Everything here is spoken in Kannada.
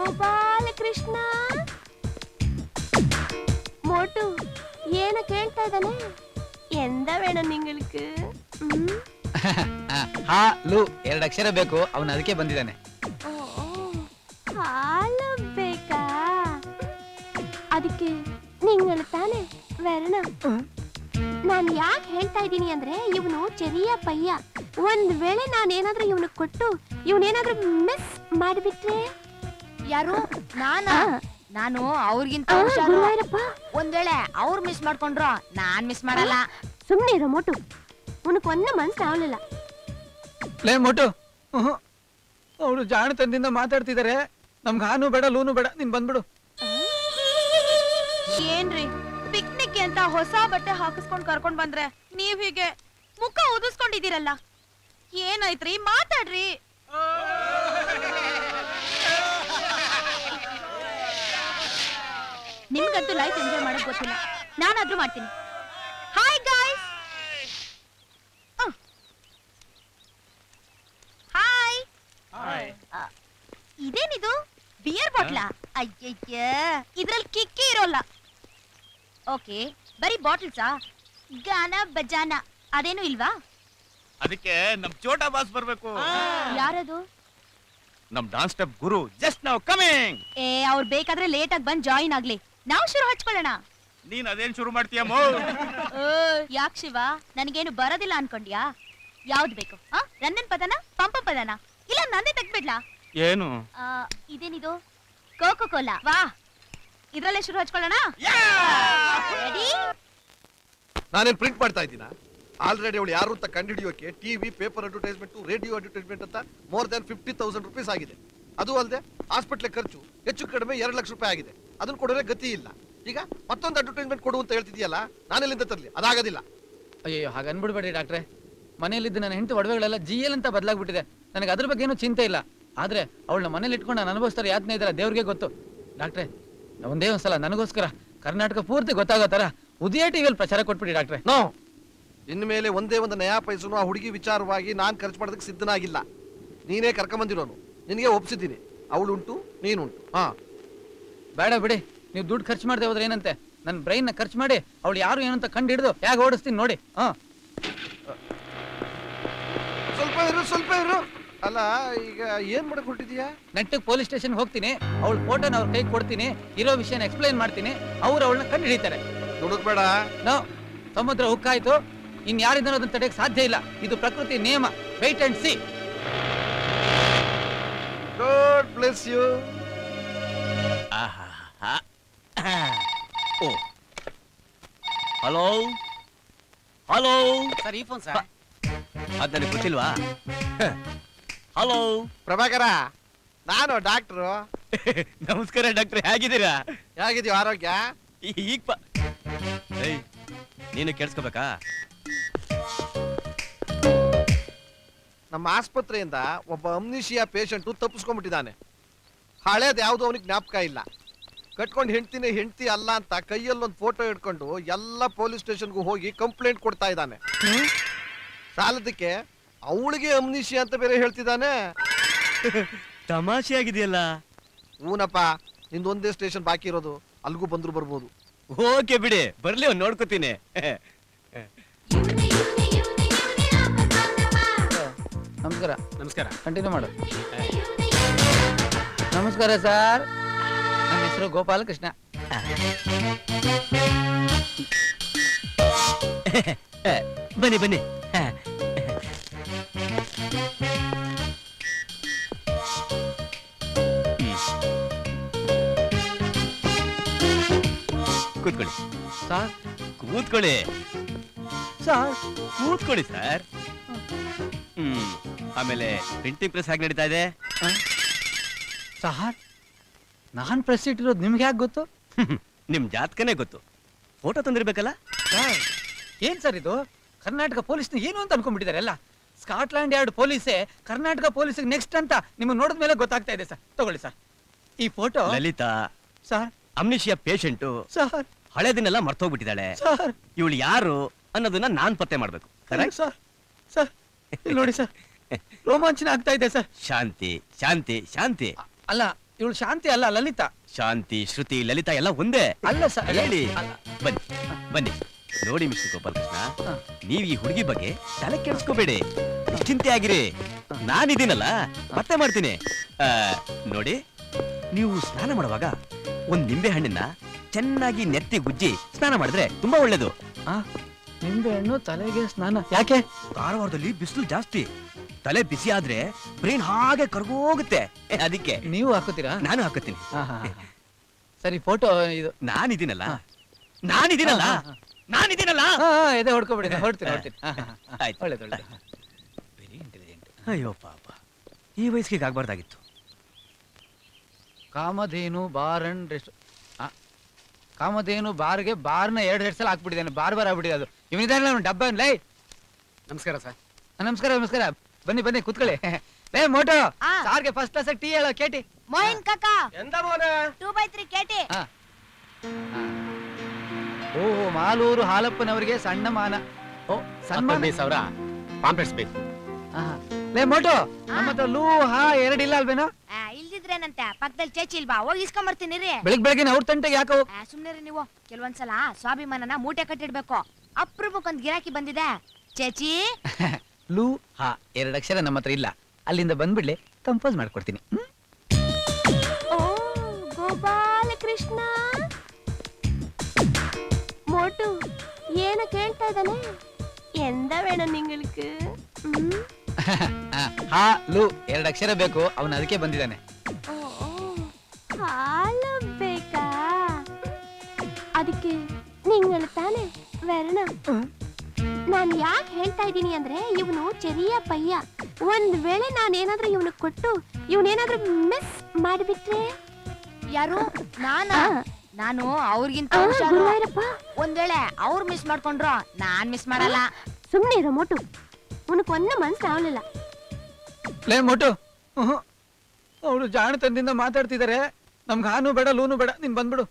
ಗೋಪಾಲಕೃಷ್ಣ மோட்டு ஏன கேள்ತಾ ಇದ್ದಾನೆ ಎಂದ ಬೇಡ ನಿಂಗಳಿಗೆ ಹಾಲು 2 ಅಕ್ಷರ ಬೇಕು ಅವನು ಅದಕ್ಕೆ ಬಂದಿದ್ದಾನೆ ಹಾಲು ಬೇಕಾ ಅದಕ್ಕೆ ನಿಂಗಳು ತಾನೆ ವರ್ಣ ನಾನು ಯಾಕೆ ಹೇಳ್ತಾ ಇದ್ದೀನಿ ಅಂದ್ರೆ ಇವನು ಚೆರಿಯ ಪಯ್ಯ ಒಂದ್ ವೇಳೆ ನಾನೇನಾದ್ರೂ ಇವನು ಕೊಟ್ಟು ಇವನೇನಾದ್ರೂ ಮಿಸ್ ಮಾಡಿಬಿಟ್ರೆ ಯಾರು ನಾನು ಅವ್ರಿಗಿಂತ ಒಂದ್ ವೇಳೆ ಅವ್ರು ಮಿಸ್ ಮಾಡ್ಕೊಂಡ್ರು ನಾನ್ ಮಿಸ್ ಮಾಡಲ್ಲ. ಸುಮ್ನೆ ಇರೋ ಮೋಟು ಉನಕ್ ಒಂದ ಮನ್ಸು ಆಗ್ಲಿಲ್ಲ. ಲೇ ಮೋಟು ಅವಳು ಜಾಣತನದಿಂದ ಮಾತಾಡ್ತಿದ್ದಾರೆ. ನಮ್ಗೆ ಹಾನು ಬೇಡ ಲೂನು ಬೇಡ, ನೀನ್ ಬಂದ್ಬಿಡು. ಏನ್ರಿ ಪಿಕ್ನಿಕ್ ಅಂತ ಹೊಸ ಬಟ್ಟೆ ಹಾಕಿಸ್ಕೊಂಡ್ ಕರ್ಕೊಂಡ್ ಬಂದ್ರೆ ನೀವ್ ಹೀಗೆ ಮುಖ ಉದಿಸ್ಕೊಂಡಿದ್ದೀರಲ್ಲ, ಏನಾಯ್ತ್ರಿ? ಮಾತಾಡ್ರಿ. ನಿಮ್ಗಂತೂ ಲೈಫ್ ಎಂಜಾಯ್ ಮಾಡಕ್ ಗೊತ್ತಿಲ್ಲ, ನಾನಾದ್ರೂ ಮಾಡ್ತೀನಿ. Hi guys. ಹಾಯ್. ಇದೇನಿದು ಬಿಯರ್ ಬಾಟ್ಲಾ? ಅಯ್ಯಯ್ಯ, ಇದ್ರಲ್ಲಿ ಕಿಕ್ಕಿ ಇರೋಲ್ಲ. ಓಕೆ, ಬರೀ ಬಾಟಲ್ಸಾ? ಗಾನ ಬಜಾನ ಅದೇನು ಇಲ್ವಾ? ಅದಕ್ಕೆ ನಮ್ ಚೋಟಾ ಬಾಸ್ ಬರ್ಬೇಕು. ಯಾರದು? ನಮ್ ಡಾನ್ಸ್ ಸ್ಟೆಪ್ ಗುರು ಜಸ್ಟ್ ನೌ ಕಮಿಂಗ್. ಅವ್ರು ಬೇಕಾದ್ರೆ ಲೇಟ್ ಆಗಿ ಬಂದ್ ಜಾಯಿನ್ ಆಗ್ಲಿ, ನಾವು ಶುರು ಹಚ್ಕೊಳ್ಳೋಣ. ನೀನ್ ಅದೇನ್ ಶುರು ಮಾಡ್ತೀಯಮ್ಮ? ಯಾಕ್ ಶಿವ, ನನಗೇನು ಬರೋದಿಲ್ಲ ಅನ್ಕೊಂಡ್ಯಾ? ಯಾವ್ದು ಬೇಕು? ರನ್ನನ್ ಪದನ, ಪಂಪ ಪದನ, ಇಲ್ಲ ನಂದೇ ತೆಗ್ಬಿಡ್ಲಾ? ಏನು ಇದೇನಿದು? Cocoa Cola. ವಾ, ಇದ್ರಲ್ಲೇ ಶುರು ಹಚ್ಕೊಳ್ಳೋಣ. ನಾನೇನ್ ಪ್ರಿಂಟ್ ಮಾಡ್ತಾ ಇದ್ದೀನ? ಆಲ್ರೆಡಿ ಅವಳು ಯಾರು ಅಂತ ಕಂಡುಹಿಡಿಯೋಕೆ TV, paper advertisement, radio advertisement ಅಂತ ಮೋರ್ ದನ್ 50,000 ರೂಪೀಸ್ ಆಗಿದೆ. ಅದು ಅಲ್ಲದೆ ಹಾಸ್ಪಿಟ್ಲ್ ಖರ್ಚು ಹೆಚ್ಚು ಕಡಿಮೆ 2 ಲಕ್ಷ ರೂಪಾಯಿ ಆಗಿದೆ. ಅದನ್ನ ಕೊಡೋರೆ ಗತಿ ಇಲ್ಲ. ಈಗ ಮತ್ತೊಂದು ಅಡ್ವರ್ಟೈಸ್ಮೆಂಟ್ ಕೊಡು ಅಂತ ಹೇಳ್ತಿದ್ಯಲ್ಲ, ನಾನೆಲ್ಲಿಂದ ತರಲಿ? ಅದಾಗೋದಿಲ್ಲ. ಅಯ್ಯೋ, ಹಾಗೆ ಅನ್ಬಿಡ್ಬೇಡಿ ಡಾಕ್ಟ್ರೆ. ಮನೆಯಲ್ಲಿದ್ದು ನನ್ನ ಹೆಂಡತಿ ಒಡವೆಗಳೆಲ್ಲ GL ಅಂತ ಬದಲಾಗ್ಬಿಟ್ಟಿದೆ. ನನಗೆ ಅದ್ರ ಬಗ್ಗೆ ಏನೂ ಚಿಂತೆ ಇಲ್ಲ. ಆದ್ರೆ ಅವಳನ್ನ ಮನೇಲಿ ಇಟ್ಕೊಂಡು ನಾನು ಅನುಭವಿಸ್ತಾರೆ ಯಾತನೆ ಇದೆಲ್ಲ ದೇವ್ರಿಗೆ ಗೊತ್ತು. ಡಾಕ್ಟ್ರೆ, ಒಂದೇ ಒಂದ್ಸಲ ನನಗೋಸ್ಕರ ಕರ್ನಾಟಕ ಪೂರ್ತಿ ಗೊತ್ತಾಗೋ ತರ ಉದಯ ಟಿವಿಯಲ್ಲಿ ಪ್ರಚಾರ ಕೊಟ್ಬಿಡಿ ಡಾಕ್ಟ್ರೆ. ನೋ, ಇನ್ಮೇಲೆ ಒಂದೇ ಒಂದು ನಯಾ ಪೈಸನು ಆ ಹುಡುಗಿ ವಿಚಾರವಾಗಿ ನಾನ್ ಖರ್ಚು ಮಾಡೋದಕ್ಕೆ ಸಿದ್ಧನಾಗಿಲ್ಲ. ನೀನೇ ಕರ್ಕೊಂಬಂದಿರೋನು, ನಿನಗೆ ಒಪ್ಸಿದ್ದೀನಿ. ಅವಳುಂಟು, ನೀನುಂಟು. ಬೇಡ ಬಿಡಿ, ನೀವು ದುಡ್ಡು ಖರ್ಚು ಮಾಡದೆ ಹೋದ್ರೆ ಏನಂತೆ? ನನ್ನ ಬ್ರೈನ್ ನ ಖರ್ಚು ಮಾಡಿ ಅವಳು ಯಾರು ಏನಂತ ಕಂಡು ಹಿಡಿದು ಹೇಗೆ ಓಡಿಸ್ತೀನಿ ನೋಡಿ. ಸ್ವಲ್ಪ ಇರು. ಅಲ್ಲ, ಈಗ ಏನ್ ಮಾಡಕ್ ಹೊರಟಿದ್ಯಾ? ನೆಟ್ಟಿಗೆ ಪೊಲೀಸ್ ಸ್ಟೇಷನ್ ಹೋಗ್ತೀನಿ, ಅವಳ ಫೋಟೋನ ಅವ್ರ ಕೈ ಕೊಡ್ತೀನಿ, ಇರೋ ವಿಷಯನ ಎಕ್ಸ್ಪ್ಲೈನ್ ಮಾಡ್ತೀನಿ, ಅವ್ರು ಅವಳನ್ನ ಕಂಡು ಹಿಡಿತಾರೆ. ದುಡುಕ್ಬೇಡ. ನೋ, ಸಮುದ್ರ ಹುಕ್ಕಾಯ್ತು, ಇನ್ ಯಾರಿಂದ ಅದನ್ನ ತಡೆಯಕ್ಕೆ ಸಾಧ್ಯ ಇಲ್ಲ. ಇದು ಪ್ರಕೃತಿ ನಿಯಮ. Wait and see. God bless you. Hello hello sir, ಈ ಫೋನ್ ಸರ್. ಅದ್ ನನಗೆ ಗೊತ್ತಿಲ್ವಾ? ಹಲೋ ಪ್ರಭಾಕರ, ನಾನು ಡಾಕ್ಟ್ರು. ನಮಸ್ಕಾರ ಡಾಕ್ಟ್ರೆ, ಹೇಗಿದ್ದೀರಾ? ಹೇಗಿದೀವ ಆರೋಗ್ಯ? ಈಗ ನೀನು ಕೇಳಿಸ್ಕೋಬೇಕಾ? ನಮ್ಮ ಆಸ್ಪತ್ರೆಯಿಂದ ಒಬ್ಬ ಅಮ್ನಿಷಿಯಾ ಪೇಷಂಟು ತಪ್ಪಿಸ್ಕೊಂಡ್ಬಿಟ್ಟಿದ್ದಾನೆ. ಹಳೇದು ಯಾವುದು ಅವನಿಗೆ ಜ್ಞಾಪಕ ಇಲ್ಲ. ಕಟ್ಕೊಂಡು ಹೆಂಡ್ತಿ ಅಲ್ಲ ಅಂತ ಕೈಯಲ್ಲೊಂದು ಫೋಟೋ ಇಟ್ಕೊಂಡು ಎಲ್ಲ ಪೊಲೀಸ್ ಸ್ಟೇಷನ್ಗೂ ಹೋಗಿ ಕಂಪ್ಲೇಂಟ್ ಕೊಡ್ತಾ ಇದ್ದಾನೆ. ಸಾಲದಕ್ಕೆ ಅವಳಿಗೆ ಅಮ್ನಿಷಿಯಾ ಅಂತ ಬೇರೆ ಹೇಳ್ತಿದ್ದಾನೆ. ತಮಾಷೆ ಆಗಿದೆಯಲ್ಲ. ಊನಪ್ಪ, ನಿಂದೊಂದೇ ಸ್ಟೇಷನ್ ಬಾಕಿ ಇರೋದು, ಅಲ್ಗೂ ಬಂದ್ರು ಬರ್ಬೋದು. ಓಕೆ ಬಿಡಿ, ಬರ್ಲಿ ಒಂದು ನೋಡ್ಕೋತೀನಿ. ನಮಸ್ಕಾರ. ನಮಸ್ಕಾರ. ಕಂಟಿನ್ಯೂ ಮಾಡು. ನಮಸ್ಕಾರ ಸರ್, ನನ್ನ ಹೆಸರು ಗೋಪಾಲಕೃಷ್ಣ. ಬನ್ನಿ ಬನ್ನಿ. ಕೂತ್ಕೊಳ್ಳಿ ಸರ್. ಕೂತ್ಕೊಳ್ಳಿ ಸರ್, ಕೂತ್ಕೊಳ್ಳಿ ಸರ್. ಆಮೇಲೆ ಪ್ರಿಂಟಿಂಗ್ ಪ್ರೆಸ್ ಹೇಗೆ ನಡೀತಾ ಇದೆ? ಸರ್, ನಾನ್ ಪ್ರೆಸ್ ಇಟ್ಟಿರೋದು ನಿಮ್ಗೆ ಯಾಕೆ ಗೊತ್ತು? ನಿಮ್ ಜಾತಕನೇ ಗೊತ್ತು. ಫೋಟೋ ತಂದಿರ್ಬೇಕಲ್ಲ? ಏನ್ ಸರ್ ಇದು? ಕರ್ನಾಟಕ ಪೊಲೀಸ್ ಏನು ಅಂತ ಅನ್ಕೊಂಡ್ಬಿಟ್ಟಿದ್ದಾರೆ ಎಲ್ಲ. ಸ್ಕಾಟ್ಲ್ಯಾಂಡ್ ಯಾರ್ಡ್ ಪೊಲೀಸೇ ಕರ್ನಾಟಕ ಪೊಲೀಸ್ ನೆಕ್ಸ್ಟ್ ಅಂತ ನಿಮಗೆ ನೋಡಿದ ಮೇಲೆ ಗೊತ್ತಾಗ್ತಾ ಇದೆ ಸರ್. ತಗೊಳ್ಳಿ ಸರ್ ಈ photo. Lalitha sir, amnesia patient sir. ಹಳೆದನ್ನೆಲ್ಲ ಮರ್ತೋಗ್ಬಿಟ್ಟಿದ್ದಾಳೆ. ಸರ್, ಇವಳು ಯಾರು ಅನ್ನೋದನ್ನ ನಾನ್ ಪತ್ತೆ ಮಾಡ್ಬೇಕು. ಸರ್, ಸರ್ ನೋಡಿ ಸರ್, ರೋಮಾಂಚನ ಆಗ್ತಾ ಇದೆ ಸರ್. ಶಾಂತಿ ಶಾಂತಿ ಶಾಂತಿ. ಅಲ್ಲ, ಇವಳು ಶಾಂತಿ ಅಲ್ಲ ಲಲಿತಾ. ಶಾಂತಿ, ಶ್ರುತಿ, ಲಲಿತಾ ಎಲ್ಲ ಒಂದೇ. ಅಲ್ಲ ಸರ್, ಹೇಳಿ. ಅಲ್ಲ. ಬನ್ನಿ ಬನ್ನಿ. ನೋಡಿ ಮಿಸ್ಟರ್ ಗೋಪಾಲ್ ಕೃಷ್ಣ, ನೀವ್ ಈ ಹುಡುಗಿ ಬಗ್ಗೆ ತಲೆ ಕೆಡಿಸ್ಕೋಬೇಡಿ, ನಿಶ್ಚಿಂತೆ ಆಗಿರಿ. ನಾನಿದ್ದೀನಲ್ಲ, ಮತ್ತೆ ಮಾಡ್ತೀನಿ. ನೋಡಿ, ನೀವು ಸ್ನಾನ ಮಾಡುವಾಗ ಒಂದ್ ನಿಂಬೆ ಹಣ್ಣನ್ನ ಚೆನ್ನಾಗಿ ನೆತ್ತಿ ಗುಜ್ಜಿ ಸ್ನಾನ ಮಾಡಿದ್ರೆ ತುಂಬಾ ಒಳ್ಳೇದು. ನಿಂಬೆ ಹಣ್ಣು ತಲೆಗೆ ಸ್ನಾನ ಯಾಕೆ? ಕಾರವಾರದಲ್ಲಿ ಬಿಸಿಲು ಜಾಸ್ತಿ, ತಲೆ ಬಿಸಿ ಆದ್ರೆ ಬ್ರೈನ್ ಹಾಗೆ ಕರ್ಗೋಗುತ್ತೆ. ಅದಕ್ಕೆ ನೀವು ಹಾಕೋತೀರಾ? ನಾನು ಹಾಕತ್ತೀನಿ. ಸರಿ, ಫೋಟೋ ಇದು. ನಾನಿದ್ದೀನಲ್ಲ ನಾನಿದ್ದೀನಲ್ಲ ನಾನಿದ್ದೀನಲ್ಲ. ಎದೆ ಹೊಡ್ಕೊಬಿಡಿ, ಹೊಡ್ತೀನಿ ಹೊಡ್ತೀನಿ. ಆಯ್ತು. ಒಳ್ಳೇದು ಒಳ್ಳೇದು. Very intelligent. ಅಯ್ಯೋ ಪಾಪ, ಈ ವಯಸ್ಸಿಗೆ ಆಗ್ಬಾರ್ದಾಗಿತ್ತು. ಕಾಮಧೇನು ಬಾರ್ ಅಂಡ್ ರೆಸ್ಟ್. ಕಾಮಧೇನು ಬಾರ್ಗೆ ಬಾರ್ನ 2 ಸಲ ಹಾಕ್ಬಿಟ್ಟಿದ್ದಾನೆ. ಬಾರ್ ಆಗ್ಬಿಟ್ಟಿದೆ ಅದು. ಇವನಿದ್ದಾನೆ ಡಬ್ಬ. ಲೈ, ನಮಸ್ಕಾರ ಸರ್. ನಮಸ್ಕಾರ ನಮಸ್ಕಾರ. ಬನ್ನಿ ಬನ್ನಿ ಕೂತ್ಕೊಳ್ಳಿ. ಲೇ ಮೋಟೋ, ಆ. ಸಾರ್ಗೆ ಫಸ್ಟ್ ಕ್ಲಾಸ್ ಟೀ ಹೇಳೋ ಕೇಟಿ. ಮೋಹನ್ ಕಾಕ ಎಂದ ಮೋನ 2/3 ಕೇಟಿ. ಓಹೋ, ಮಾಲೂರು ಹಾಲಪ್ಪನವರಿಗೆ ಸಣ್ಣ ಮಾನ. ಓ, ಸನ್ಮಾನ. ಸಾವಿರ ಪಾಂಪ್ಲೆಟ್ಸ್ ಬೇಕು. ಲೇ ಮೋಟೋ, ನಮ್ಮ ಹತ್ರ ಲೂ ಹಾ 2 ಇಲ್ಲ ಅಲ್ವೇನೋ? ಇಲ್ದಿದ್ರೇನಂತೆ ಪಕ್ಕದಲ್ಲಿ ಚೇಚಿ ಇಲ್ವಾ, ಹೋಗಿ ಇಸ್ಕೊಂಬರ್ತೀನಿ ರೀ. ಬೆಳಿಗ್ಗೆ ಅವ್ರ ತಂಟೆಗೆ ಯಾಕೆ ಹೋಗ್? ಸುಮ್ನೆ ರೀ ನೀವು. ಕೆಲವೊಂದ್ಸಲ ಸ್ವಾಭಿಮಾನನ ಮೂಟೆ ಕಟ್ಟಿಡ್ಬೇಕು. ಅಪ್ರೂಪಕ್ಕೊಂದ್ ಗಿರಾಕಿ ಬಂದಿದೆ. ಚೇಚಿ ಲೂ ಹಾ 2 ಅಕ್ಷರ ನಮ್ಮ ಹತ್ರ ಇಲ್ಲ. ಅಲ್ಲಿಂದ ಬಂದ್ಬಿಡ್ಲಿ, ಕಂಪೋಸ್ ಮಾಡ್ಕೊಡ್ತೀನಿ. ஓ ಗೋಪಾಲಕೃಷ್ಣ, மோட்டு ஏன கேள்ತಾ ಇದ್ದಾನೆ. ಎಂದ வேணும் നിങ്ങൾക്ക്? ಹಾ ಲೂ 2 ಅಕ್ಷರ ಬೇಕು, ಅವನು ಅದಕ್ಕೆ ಬಂದಿದ್ದಾನೆ. ಹಾಲು ಬೇಕಾ? ಅದಕ್ಕೆ നിങ്ങൾ ತಾನೆ ವರಣ. ನಾನು ಯಾಕೆ ಹೇಳ್ತಾ ಇದ್ದೀನಿ ಅಂದ್ರೆ, ಇವನು ಚೆರಿಯ ಪಯ್ಯ. ಒಂದ್ ವೇಳೆ ನಾನೇನಾದ್ರೂ ಇವನು ಕೊಟ್ಟು ಇವನೇನಾದ್ರೂ ಮಿಸ್ ಮಾಡಿಬಿಟ್ರೆ? ಯಾರು? ನಾನು ಅವ್ರಿಗಿಂತ ಗುರುವಾಯರಪ್ಪ, ಒಂದ್ ವೇಳೆ ಅವ್ರು ಮಿಸ್ ಮಾಡ್ಕೊಂಡ್ರು ನಾನ್ ಮಿಸ್ ಮಾಡಲ್ಲ. ಸುಮ್ನೆ ಇರೋ ಮೋಟು, ಉನக்கு ஒன்னும் ಮನಸ್ಸು ಆಗಲಿಲ್ಲ. ಲೇ ಮೋಟು, ಅವಳು ಜಾಣತನದಿಂದ ಮಾತಾಡ್ತಿದ್ದಾರೆ. ನಮ್ಗೆ ಹಾನು ಬೇಡ ಲೂನು ಬೇಡ, ನೀನ್ ಬಂದ್ಬಿಡು.